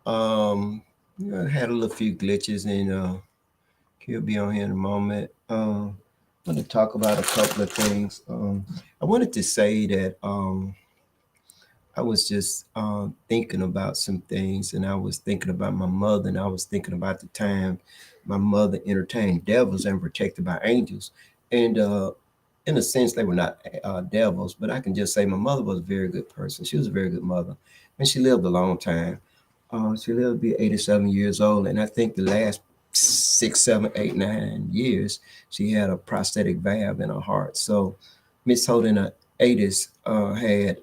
Um, I had a little few glitches, and he'll be on here in a moment. I want to talk about a couple of things. I wanted to say that I was just thinking about some things, and I was thinking about my mother, and I was thinking about the time my mother entertained devils and protected by angels. And in a sense, they were not devils, but I can just say my mother was a very good person. She was a very good mother, and she lived a long time. She lived to be 87 years old, and I think the last 6, 7, 8, 9 years, she had a prosthetic valve in her heart. So Miss Holt in her 80s had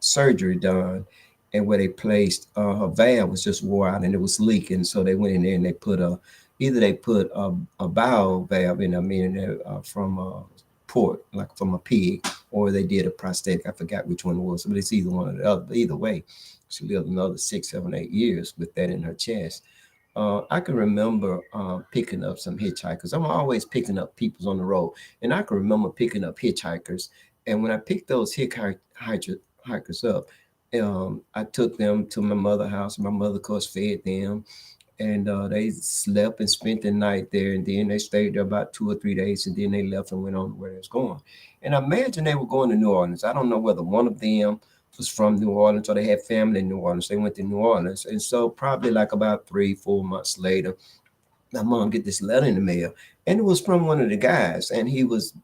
surgery done, and where they placed her valve was just wore out and it was leaking. So they went in there and they put either they put a bowel valve in, I mean, from a port, like from a pig, or they did a prosthetic. I forgot which one it was, but it's either one or the other. But either way, she lived another 6, 7, 8 years with that in her chest. I can remember picking up some hitchhikers. I'm always picking up peoples on the road, and I can remember picking up hitchhikers. And when I picked those hikers up, I took them to my mother's house. My mother, of course, fed them, and they slept and spent the night there. And then they stayed there about 2 or 3 days, and then they left and went on where they was going. And I imagine they were going to New Orleans. I don't know whether one of them was from New Orleans or they had family in New Orleans. They went to New Orleans. And so probably like about 3, 4 months later, my mom get this letter in the mail, and it was from one of the guys, and he was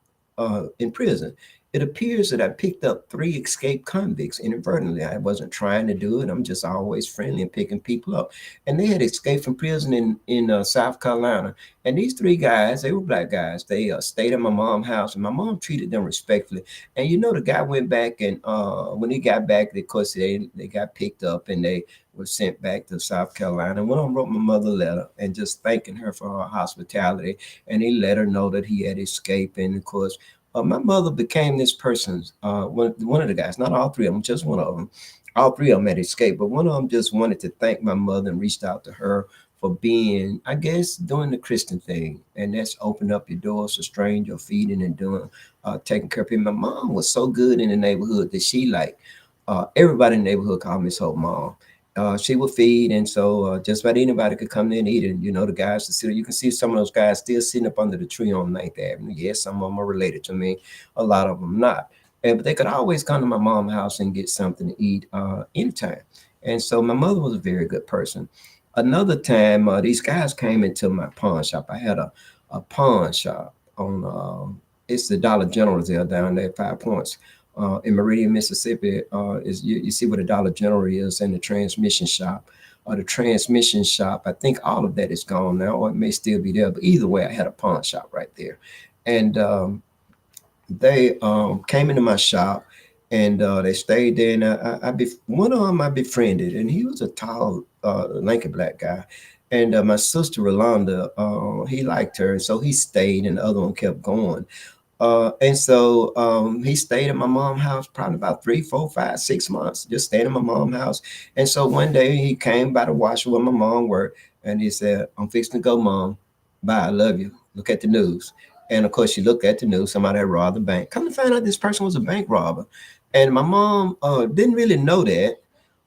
in prison. It appears that I picked up 3 escaped convicts inadvertently. I wasn't trying to do it. I'm just always friendly and picking people up. And they had escaped from prison in South Carolina. And these 3 guys, they were black guys. They stayed at my mom's house, and my mom treated them respectfully. And you know, the guy went back, and when he got back, of course, they got picked up, and they was sent back to South Carolina. Went on, wrote my mother a letter and just thanking her for her hospitality. And he let her know that he had escaped. And of course, my mother became this person's one of the guys, not all 3 of them, just one of them. All 3 of them had escaped, but one of them just wanted to thank my mother and reached out to her for being, I guess, doing the Christian thing, and that's opened up your doors to stranger, feeding and doing, taking care of people. My mom was so good in the neighborhood that she like everybody in the neighborhood called Miss Hope mom. She would feed, and so just about anybody could come in and eat it. And, you know, the guys to sit. You can see some of those guys still sitting up under the tree on 9th Avenue. Yes, some of them are related to me, a lot of them not. And but they could always come to my mom's house and get something to eat anytime. And so my mother was a very good person. Another time, these guys came into my pawn shop. I had a pawn shop on it's the Dollar General there down there at 5 Points in Meridian, Mississippi. Is you see where the Dollar General is and the transmission shop. The transmission shop, I think all of that is gone now, or it may still be there. But either way, I had a pawn shop right there, and they came into my shop, and they stayed there. And one of them I befriended, and he was a tall, lanky black guy. And my sister Rolanda, he liked her, and so he stayed, and the other one kept going. And so he stayed at my mom's house probably about 3, 4, 5, 6 months, just stayed in my mom's house. And so one day he came by the washer where my mom worked, and he said, "I'm fixing to go, mom. Bye, I love you. Look at the news." And of course, she looked at the news. Somebody had robbed the bank. Come to find out, this person was a bank robber, and my mom didn't really know that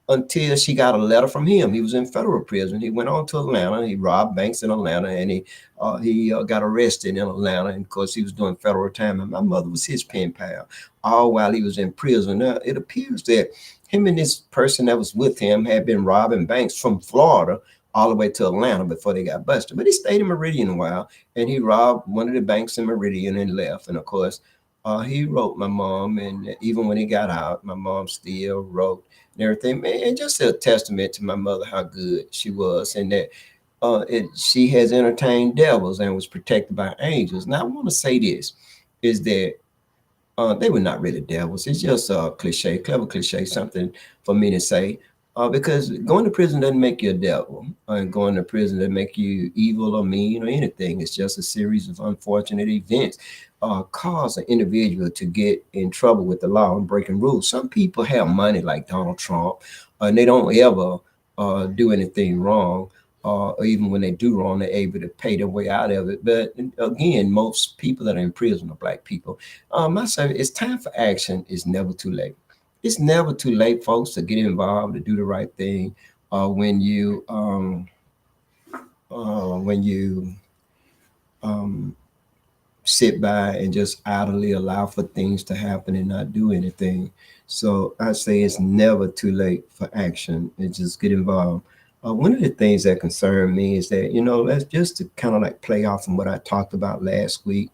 until she got a letter from him. He was in federal prison. He went on to Atlanta. He robbed banks in Atlanta, and he got arrested in Atlanta. And of course, he was doing federal time. And my mother was his pen pal, all while he was in prison. Now, it appears that him and this person that was with him had been robbing banks from Florida all the way to Atlanta before they got busted. But he stayed in Meridian a while, and he robbed one of the banks in Meridian and left. And of course, he wrote my mom, and even when he got out, my mom still wrote and everything. Man, and just a testament to my mother how good she was, and that she has entertained devils and was protected by angels. Now, I want to say this is that they were not really devils. It's just a cliche, clever cliche, something for me to say. Because going to prison doesn't make you a devil, and going to prison doesn't make you evil or mean or anything. It's just a series of unfortunate events cause an individual to get in trouble with the law and breaking rules. Some people have money like Donald Trump, and they don't ever do anything wrong. Or even when they do wrong, they're able to pay their way out of it. But again, most people that are in prison are black people. My say it's time for action. It's never too late. It's never too late, folks, to get involved, to do the right thing. when you um, sit by and just idly allow for things to happen and not do anything. So I say it's never too late for action and just get involved. One of the things that concern me is that, let's just to kind of like play off from what I talked about last week.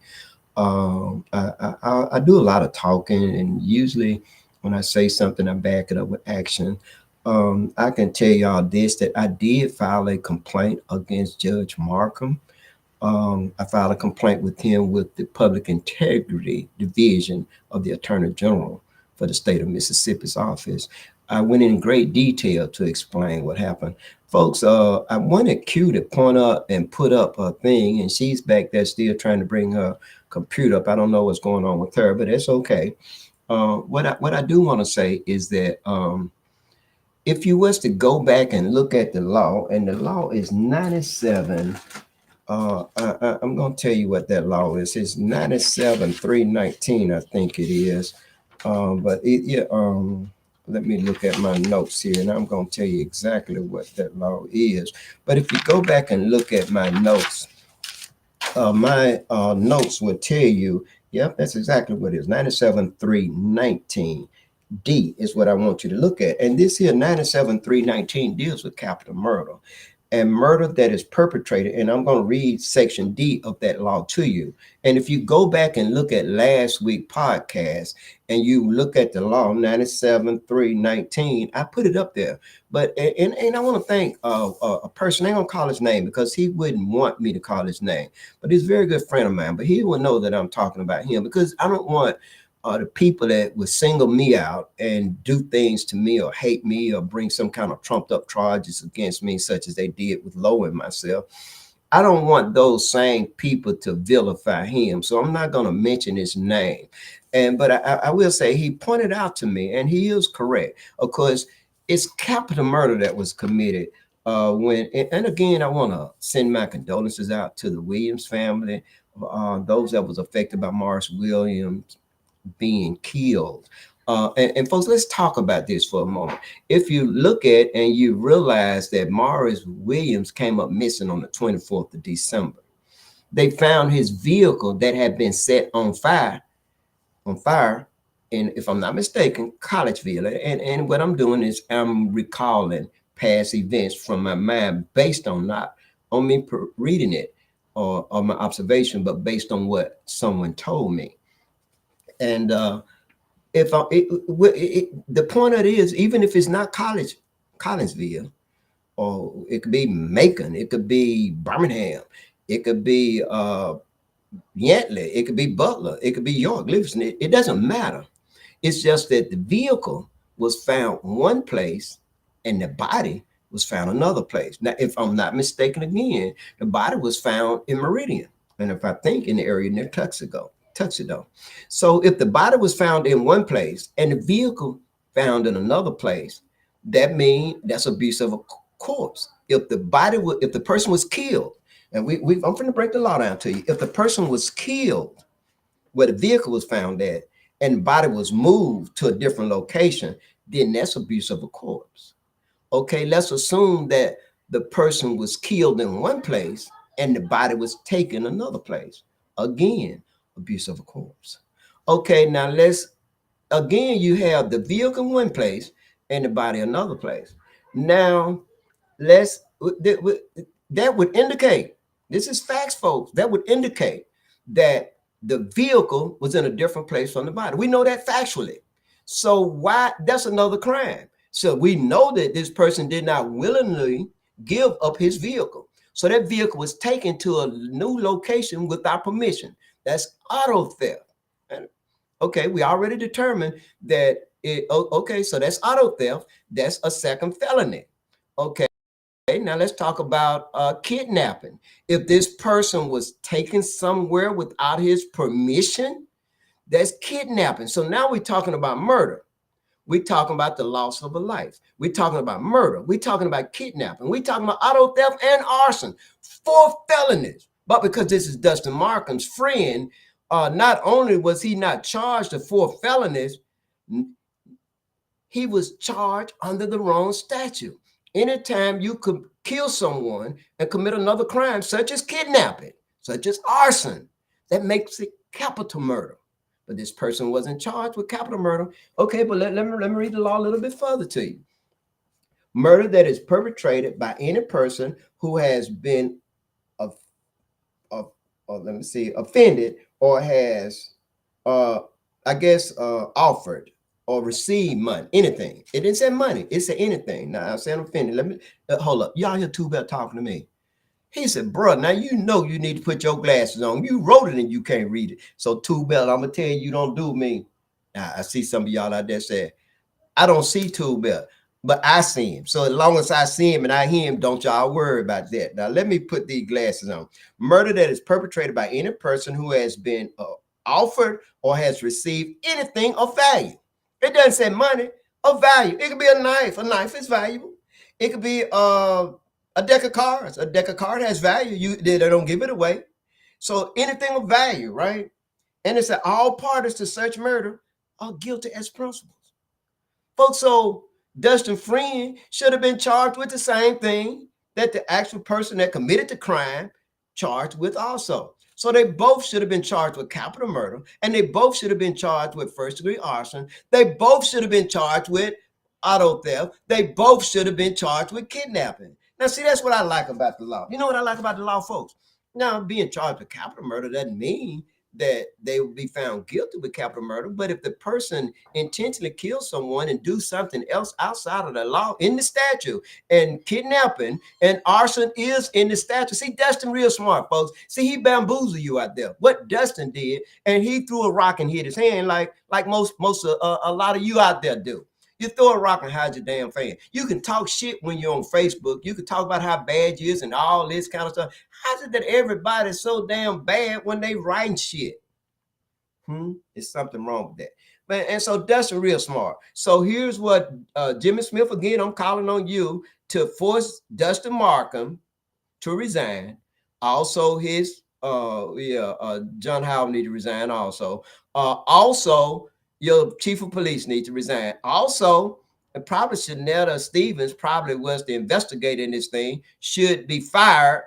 I do a lot of talking, and usually when I say something, I back it up with action. I can tell y'all this, that I did file a complaint against Judge Markham. I filed a complaint with him with the Public Integrity Division of the Attorney General for the state of Mississippi's office. I went in great detail to explain what happened. Folks, I wanted Q to point up and put up a thing, and she's back there still trying to bring her computer up. I don't know what's going on with her, but it's okay. What I do want to say is that if you was to go back and look at the law, and the law is 97 I'm going to tell you what that law is. It's 97-319, I think it is. Let me look at my notes here, and I'm going to tell you exactly what that law is. But if you go back and look at my notes will tell you, yep, that's exactly what it is. 97-319. D is what I want you to look at. And this here 97-319 deals with capital murder and murder that is perpetrated. And I'm going to read section D of that law to you. And if you go back and look at last week's podcast and you look at the law 97-319, I put it up there. But and I want to thank a person, I ain't gonna call his name because he wouldn't want me to call his name, but he's a very good friend of mine. But he will know that I'm talking about him because I don't want the people that would single me out and do things to me or hate me or bring some kind of trumped up charges against me, such as they did with Lowe and myself. I don't want those same people to vilify him. So I'm not going to mention his name. But I will say he pointed out to me, and he is correct. Of course, it's capital murder that was committed. And again, I want to send my condolences out to the Williams family, those that was affected by Morris Williams being killed. And folks, let's talk about this for a moment. If you look at and you realize that Morris Williams came up missing on the 24th of December, they found his vehicle that had been set on fire, in, if I'm not mistaken, Collegeville. And what I'm doing is I'm recalling past events from my mind based on not on me reading it or my observation, but based on what someone told me. And if I, the point of it is, even if it's not Collinsville, or it could be Macon, it could be Birmingham, it could be Yantly, it could be Butler, it could be York, Livingston. It doesn't matter. It's just that the vehicle was found one place and the body was found another place. Now, if I'm not mistaken, again, the body was found in Meridian, and if I think in the area near Tuxedo. So if the body was found in one place and the vehicle found in another place, that means that's abuse of a corpse. If the person was killed, and I'm going to break the law down to you. If the person was killed where the vehicle was found at and the body was moved to a different location, then that's abuse of a corpse. Okay, let's assume that the person was killed in one place and the body was taken another place. Again, abuse of a corpse. Okay, now again, you have the vehicle in one place and the body another place. Now, that would indicate, this is facts, folks, that would indicate that the vehicle was in a different place from the body. We know that factually. So why, that's another crime. So we know that this person did not willingly give up his vehicle. So that vehicle was taken to a new location without permission. That's auto theft. Okay, we already determined that okay, so that's auto theft. That's a second felony. Okay, now let's talk about kidnapping. If this person was taken somewhere without his permission, that's kidnapping. So now we're talking about murder. We're talking about the loss of a life. We're talking about murder. We're talking about kidnapping. We're talking about auto theft and arson. 4 felonies. But because this is Dustin Markham's friend, not only was he not charged of 4 felonies, he was charged under the wrong statute. Anytime you could kill someone and commit another crime, such as kidnapping, such as arson, that makes it capital murder. But this person wasn't charged with capital murder. Okay, but let me read the law a little bit further to you. Murder that is perpetrated by any person who has been of, let me see, offended or has, uh, offered or received money, anything. It didn't say money. It said anything. Now I'm saying offended. Let me hold up. Y'all hear Two Bell talking to me. He said, bro, now you know you need to put your glasses on. You wrote it and you can't read it. So Two Bell, I'm gonna tell you, you don't do me. Now, I see some of y'all out there say, I don't see Two Bell, but I see him. So as long as I see him and I hear him, don't y'all worry about that. Now let me put these glasses on. Murder that is perpetrated by any person who has been offered or has received anything of value. It doesn't say money, of value. It could be a knife. A knife is valuable. It could be a deck of cards. A deck of cards has value. They don't give it away. So anything of value, right? And it said all parties to such murder are guilty as principals. Folks, so Dustin Friend should have been charged with the same thing that the actual person that committed the crime charged with also. So they both should have been charged with capital murder, and they both should have been charged with first-degree arson. They both should have been charged with auto theft. They both should have been charged with kidnapping. Now, see, that's what I like about the law. You know what I like about the law, folks? Now, being charged with capital murder doesn't mean that they will be found guilty with capital murder. But if the person intentionally kills someone and do something else outside of the law in the statute, and kidnapping and arson is in the statute. See, Dustin real smart, folks. See, he bamboozled you out there. What Dustin did, and he threw a rock and hit his hand like most a lot of you out there do. You throw a rock and hide your damn fan. You can talk shit when you're on Facebook. You can talk about how bad you is and all this kind of stuff. How's it that everybody's so damn bad when they writing shit? It's something wrong with that. But and so Dustin real smart. So here's what Jimmy Smith, again, I'm calling on you to force Dustin Markham to resign. Also his John Howard need to resign also. Also your chief of police needs to resign. Also, and probably Shanetta Stevens, probably was the investigator in this thing, should be fired,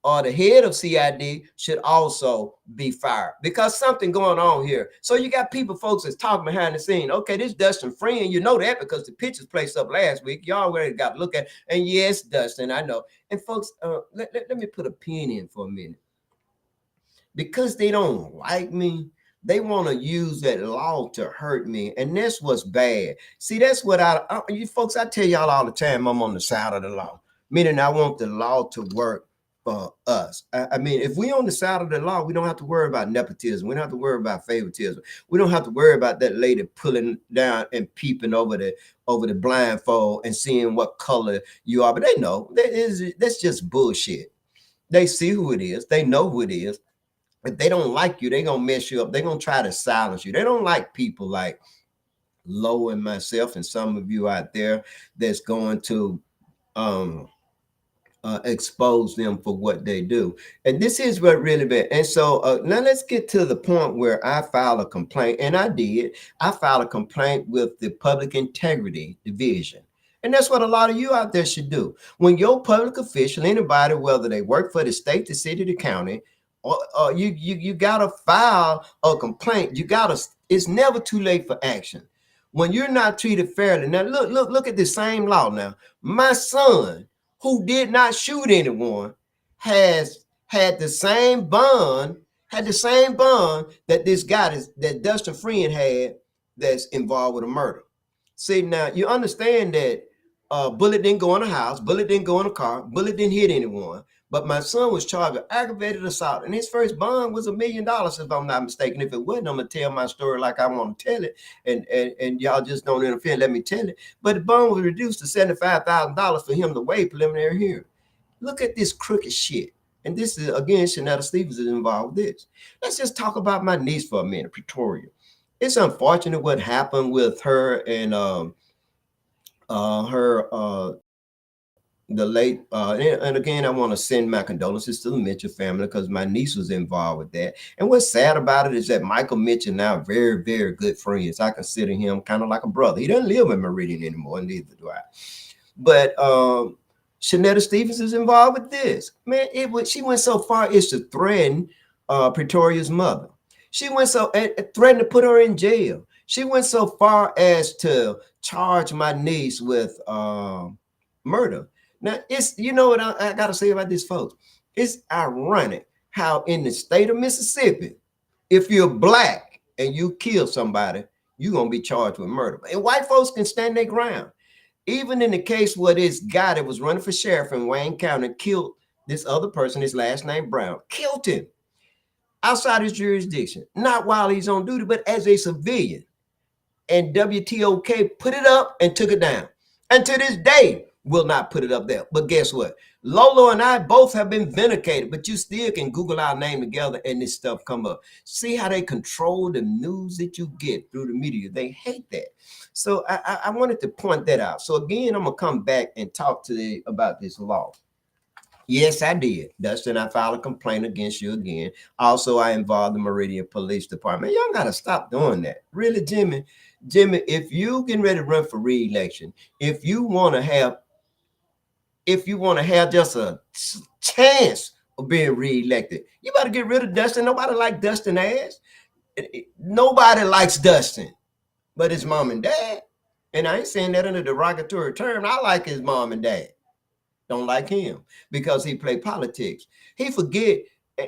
or the head of CID should also be fired because something going on here. So you got people, folks, that's talking behind the scene. Okay, this Dustin Friend, you know that because the pictures placed up last week. Y'all already got to look at it. And yes, Dustin, I know. And folks, let me put a pin in for a minute. Because they don't like me, they want to use that law to hurt me. And that's what's bad. See, that's what you folks, I tell y'all all the time, I'm on the side of the law, meaning I want the law to work for us. I mean, if we on the side of the law, we don't have to worry about nepotism. We don't have to worry about favoritism. We don't have to worry about that lady pulling down and peeping over the blindfold and seeing what color you are. But they know that's just bullshit. They see who it is. They know who it is. If they don't like you, they're going to mess you up. They're going to try to silence you. They don't like people like Lowe and myself and some of you out there that's going to expose them for what they do. And this is what really bad. And so now let's get to the point where I filed a complaint, and I did. I filed a complaint with the Public Integrity Division. And that's what a lot of you out there should do. When your public official, anybody, whether they work for the state, the city, the county, you gotta file a complaint. It's never too late for action. When you're not treated fairly. Now look at the same law now. My son, who did not shoot anyone, has had the same bond, that this guy that Dustin Friend had that's involved with a murder. See, now you understand that bullet didn't go in a house, bullet didn't go in a car, bullet didn't hit anyone. But my son was charged with aggravated assault, and his first bond was $1 million, if I'm not mistaken. If it wasn't, I'm gonna tell my story like I want to tell it, and y'all just don't interfere. Let me tell it. But the bond was reduced to $75,000 for him to waive preliminary hearing. Look at this crooked shit. And this is again, Shanetta Stevens is involved with this. Let's just talk about my niece for a minute, Pretoria. It's unfortunate what happened with her and the late and again, I want to send my condolences to the Mitchell family because my niece was involved with that. And what's sad about it is that Michael Mitchell now very, very good friends. I consider him kind of like a brother. He doesn't live in Meridian anymore, and neither do I. But Shanetta Stevens is involved with this. Man, she went so far as to threaten Pretoria's mother. She went so threatened to put her in jail. She went so far as to charge my niece with murder. Now, it's, you know what I got to say about this, folks? It's ironic how in the state of Mississippi, if you're black and you kill somebody, you're going to be charged with murder. And white folks can stand their ground. Even in the case where this guy that was running for sheriff in Wayne County killed this other person, his last name Brown, killed him outside his jurisdiction, not while he's on duty, but as a civilian. And WTOK put it up and took it down. And to this day, will not put it up there. But guess what? Lolo and I both have been vindicated, but you still can Google our name together and this stuff come up. See how they control the news that you get through the media. They hate that. So I wanted to point that out. So again, I'm going to come back and talk to you about this law. Yes, I did. Dustin, I filed a complaint against you again. Also, I involved the Meridian Police Department. Y'all got to stop doing that. Really, Jimmy, if you getting ready to run for re-election, if you want to have just a chance of being re-elected, you better get rid of Dustin. Nobody likes Dustin ass. Nobody likes Dustin, but his mom and dad. And I ain't saying that in a derogatory term. I like his mom and dad. Don't like him because he played politics. He forget,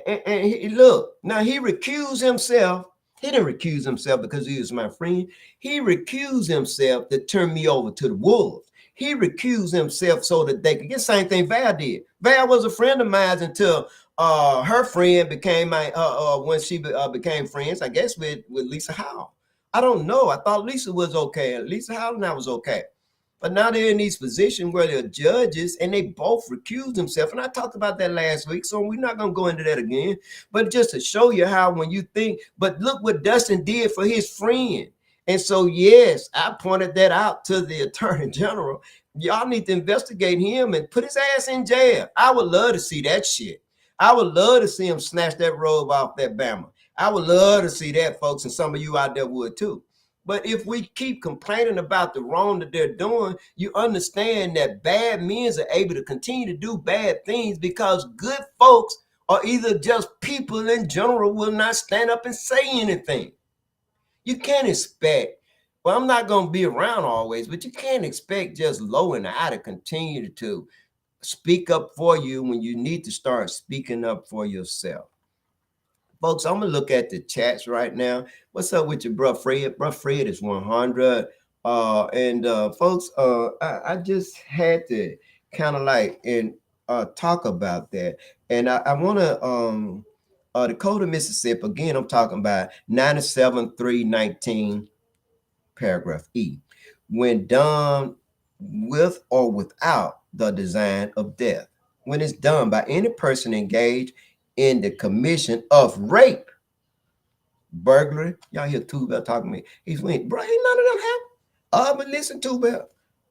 and he, look, now he recused himself. He didn't recuse himself because he was my friend. He recused himself to turn me over to the wolves. He recused himself so that they could get the same thing Val did. Val was a friend of mine until her friend became my when she became friends, I guess, with Lisa Howell. I don't know. I thought Lisa was okay. Lisa Howell and I was okay. But now they're in these positions where they're judges and they both recuse themselves. And I talked about that last week, so we're not going to go into that again. But just to show you how when you think, but look what Dustin did for his friend. And so, yes, I pointed that out to the Attorney General. Y'all need to investigate him and put his ass in jail. I would love to see that shit. I would love to see him snatch that robe off that Bama. I would love to see that, folks, and some of you out there would too. But if we keep complaining about the wrong that they're doing, you understand that bad men are able to continue to do bad things because good folks or either just people in general will not stand up and say anything. You can't expect, well, I'm not going to be around always, but you can't expect just Low and I to continue to speak up for you when you need to start speaking up for yourself. Folks, I'm going to look at the chats right now. What's up with your bro Fred? Bro Fred is 100. Folks, I just had to kind of like talk about that. And I want to, Dakota, Mississippi, again, I'm talking about 97.319, paragraph E. When done with or without the design of death. When it's done by any person engaged in the commission of rape, burglary. Y'all hear Two Bell talking to me. He's went, bro, ain't none of them happen. But listen, Two Bell.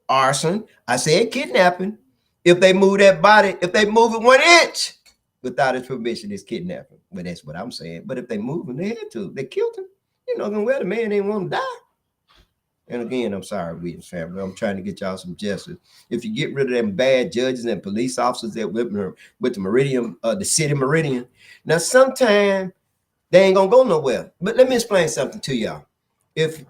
Arson. I said kidnapping. If they move that body, if they move it 1 inch without his permission, it's kidnapping. Well, that's what I'm saying. But if they move him, they had to. They killed him. You know, well, the man didn't want to die. And again, I'm sorry, Williams family. I'm trying to get y'all some justice. If you get rid of them bad judges and police officers that with the Meridian, the city Meridian, now sometimes they ain't gonna go nowhere. But let me explain something to y'all. If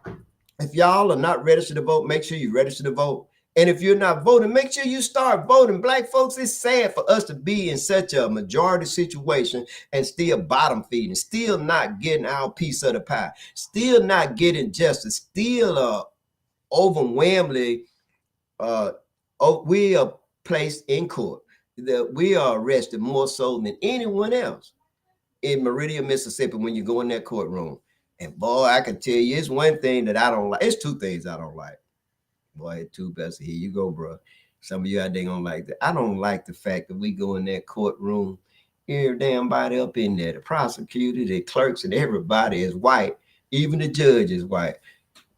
y'all are not registered to vote, make sure you register to vote. And if you're not voting, make sure you start voting. Black folks, it's sad for us to be in such a majority situation and still bottom feeding, still not getting our piece of the pie, still not getting justice, still overwhelmingly we are placed in court. That we are arrested more so than anyone else in Meridian, Mississippi when you go in that courtroom. And boy, I can tell you, it's one thing that I don't like. It's two things I don't like. Boy, two best. Here you go, bro. Some of you out there gonna like that. I don't like the fact that we go in that courtroom, every damn body up in there, the prosecutor, the clerks, and everybody is white. Even the judge is white.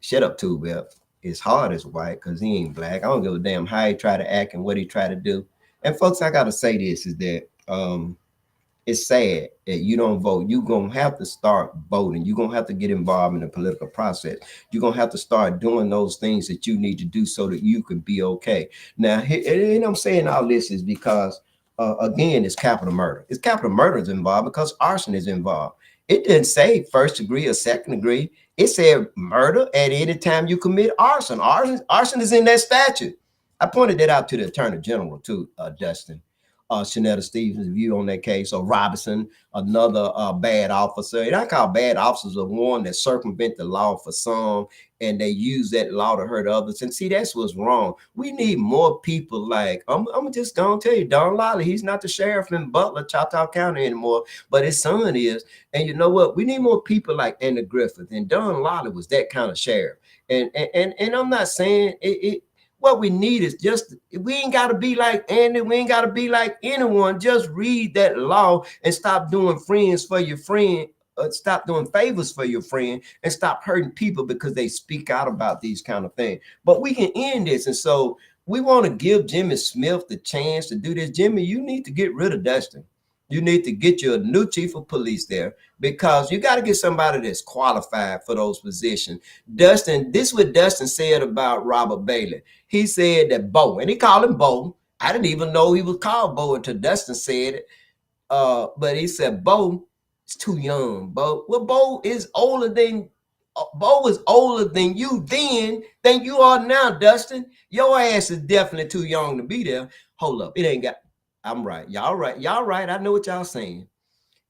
Shut up, Two Bell. His heart is white because he ain't black. I don't give a damn how he try to act and what he try to do. And folks, I gotta say this is that it's sad that you don't vote. You're going to have to start voting. You're going to have to get involved in the political process. You're going to have to start doing those things that you need to do so that you can be okay. Now, and I'm saying all this is because, again, it's capital murder. It's capital murder is involved because arson is involved. It didn't say first degree or second degree. It said murder at any time you commit arson. Arson is in that statute. I pointed that out to the Attorney General too, Dustin. Shanetta Stevens' view on that case, or Robinson, another bad officer. And I call bad officers of one that circumvent the law for some, and they use that law to hurt others. And see, that's what's wrong. We need more people like, I'm just going to tell you, Don Lally, he's not the sheriff in Butler, Choctaw County anymore, but his son is. And you know what? We need more people like Andy Griffith. And Don Lally was that kind of sheriff. And I'm not saying what we need is just, we ain't got to be like Andy. We ain't got to be like anyone. Just read that law and stop doing friends for your friend. Stop doing favors for your friend and stop hurting people because they speak out about these kind of things. But we can end this. And so we want to give Jimmy Smith the chance to do this. Jimmy, you need to get rid of Dustin. You need to get you a new chief of police there, because you got to get somebody that's qualified for those positions. Dustin, this is what Dustin said about Robert Bailey. He said that Bo, and he called him Bo. I didn't even know he was called Bo until Dustin said it. But he said Bo is too young. Bo is older than you then than you are now, Dustin. Your ass is definitely too young to be there. Hold up, it ain't got. I'm right. Y'all right. Y'all right. I know what y'all saying.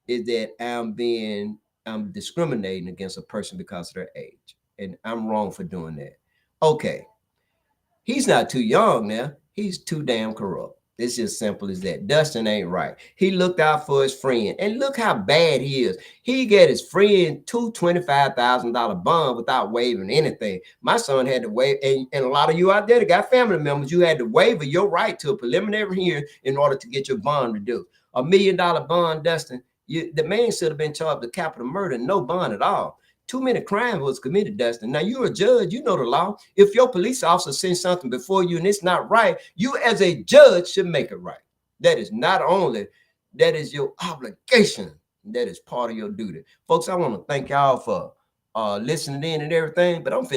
Is that I'm discriminating against a person because of their age. And I'm wrong for doing that. Okay. He's not too young now. He's too damn corrupt. It's just simple as that. Dustin ain't right. He looked out for his friend. And look how bad he is. He got his friend two $25,000 bond without waiving anything. My son had to waive, and a lot of you out there that got family members, you had to waive your right to a preliminary hearing in order to get your bond reduced. $1 million bond, Dustin. The man should have been charged with capital murder, no bond at all. Too many crimes was committed, Dustin. Now, you're a judge. You know the law. If your police officer sends something before you and it's not right, you as a judge should make it right. That is not only, that is your obligation. That is part of your duty. Folks, I want to thank y'all for listening in and everything, but I'm finna